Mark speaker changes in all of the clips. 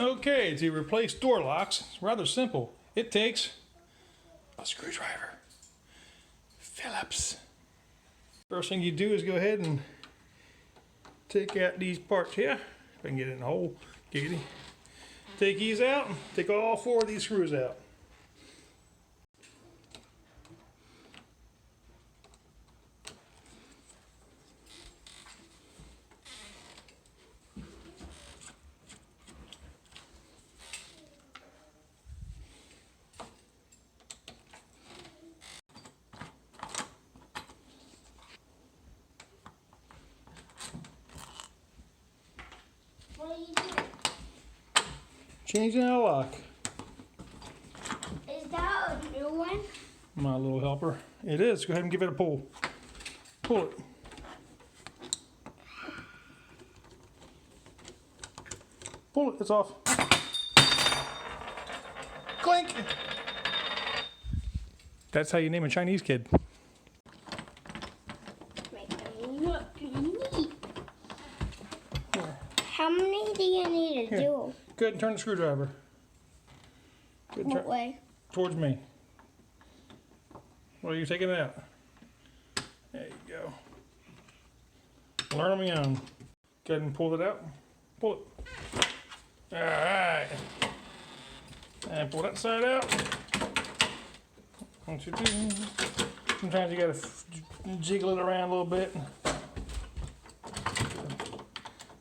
Speaker 1: Okay, to replace door locks, it's rather simple. It takes a screwdriver. Phillips. First thing you do is go ahead and take out these parts here. If I can get it in the hole, giggity. Take these out, take all 4 of these screws out.
Speaker 2: What are you doing?
Speaker 1: Changing our lock.
Speaker 2: Is that a new one?
Speaker 1: My little helper. It is. Go ahead and give it a pull. Pull it. Pull it. It's off. Clink! That's how you name a Chinese kid.
Speaker 2: Make them look neat. How many do you need to do?
Speaker 1: Go ahead and turn the screwdriver. Good,
Speaker 2: What way?
Speaker 1: Towards me. Well, you're taking it out. There you go. Learn on your own. Go ahead and pull it out. Pull it. Alright. And pull that side out. 1, 2, 3. Sometimes you gotta jiggle it around a little bit.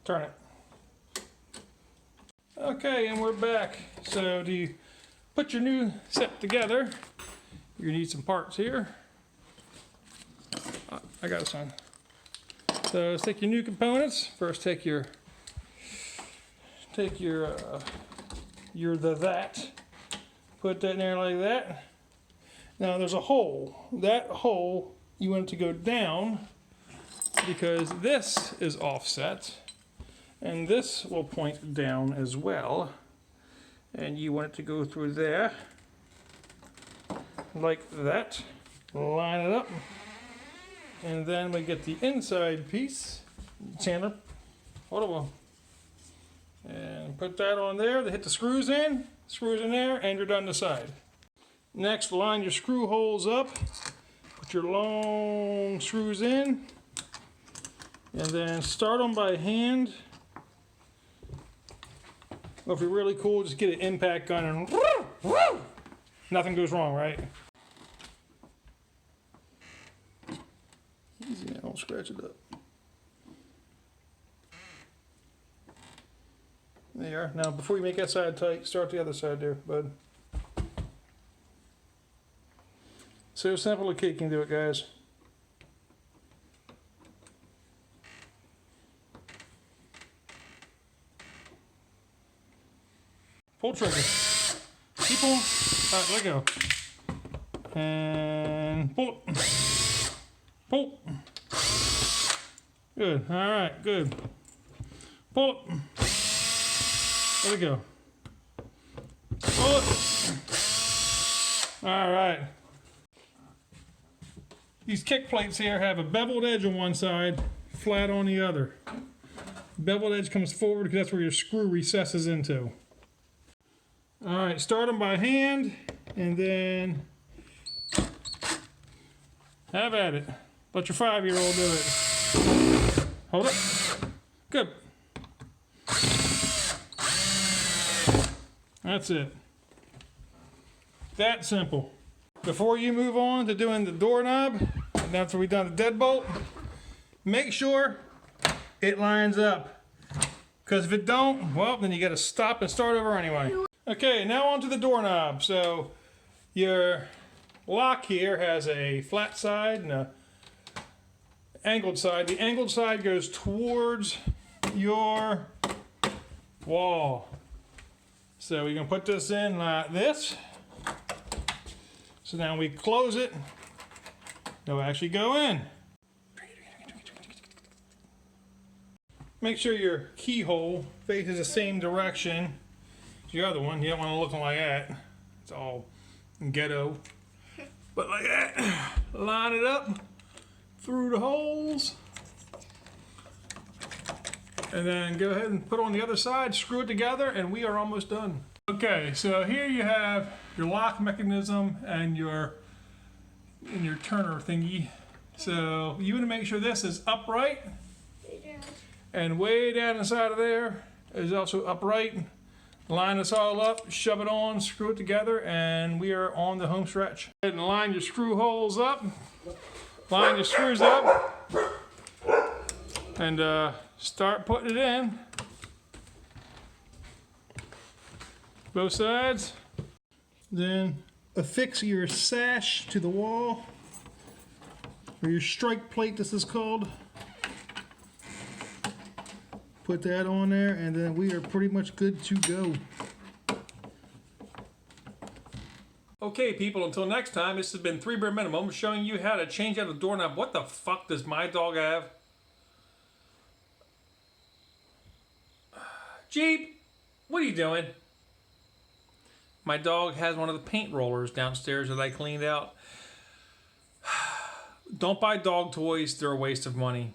Speaker 1: Turn it. Okay, and we're back. So to put your new set together, you're gonna need some parts here. I got some. So let's take your new components. First, take your that. Put that in there like that. Now there's a hole. That hole you want it to go down because this is offset. And this will point down as well. And you want it to go through there. Like that. Line it up. And then we get the inside piece. Chandler, hold on. And put that on there. They hit the screws in there, and you're done the side. Next, line your screw holes up. Put your long screws in. And then start them by hand. Or if you're really cool, just get an impact gun and nothing goes wrong, right? Easy now, don't scratch it up. There you are. Now, before you make that side tight, start the other side there, bud. So simple a kid can do it, guys. Pull trigger. Keep pulling. Alright, let go. And pull it. Pull. Good. Alright, good. Pull it. Let it go. Pull it. Alright. These kick plates here have a beveled edge on one side, flat on the other. Beveled edge comes forward because that's where your screw recesses into. Alright, start them by hand, and then have at it. Let your 5-year-old do it. Hold it. Good. That's it. That simple. Before you move on to doing the doorknob, and after we've done the deadbolt, make sure it lines up. Because if it don't, well, then you got to stop and start over anyway. Okay, now on to the doorknob. So your lock here has a flat side and a angled side. The angled side goes towards your wall. So we're going to put this in like this. So now we close it. It'll actually go in. Make sure your keyhole faces the same direction as your other one. You don't want to look like that. It's all ghetto. But like that. Line it up through the holes. And then go ahead and put on the other side, screw it together, and we are almost done. Okay, so here you have your lock mechanism and your turner thingy. So you want to make sure this is upright, and way down inside of there is also upright. Line this all up, shove it on, screw it together, and we are on the home stretch. Go ahead and line your screw holes up, line your screws up, and start putting it in. Both sides. Then affix your sash to the wall, or your strike plate, this is called. Put that on there, and then we are pretty much good to go. Okay, people, until next time, this has been 3 Bear Minimum showing you how to change out a doorknob. What the fuck does my dog have? Jeep, what are you doing? My dog has one of the paint rollers downstairs that I cleaned out. Don't buy dog toys, they're a waste of money.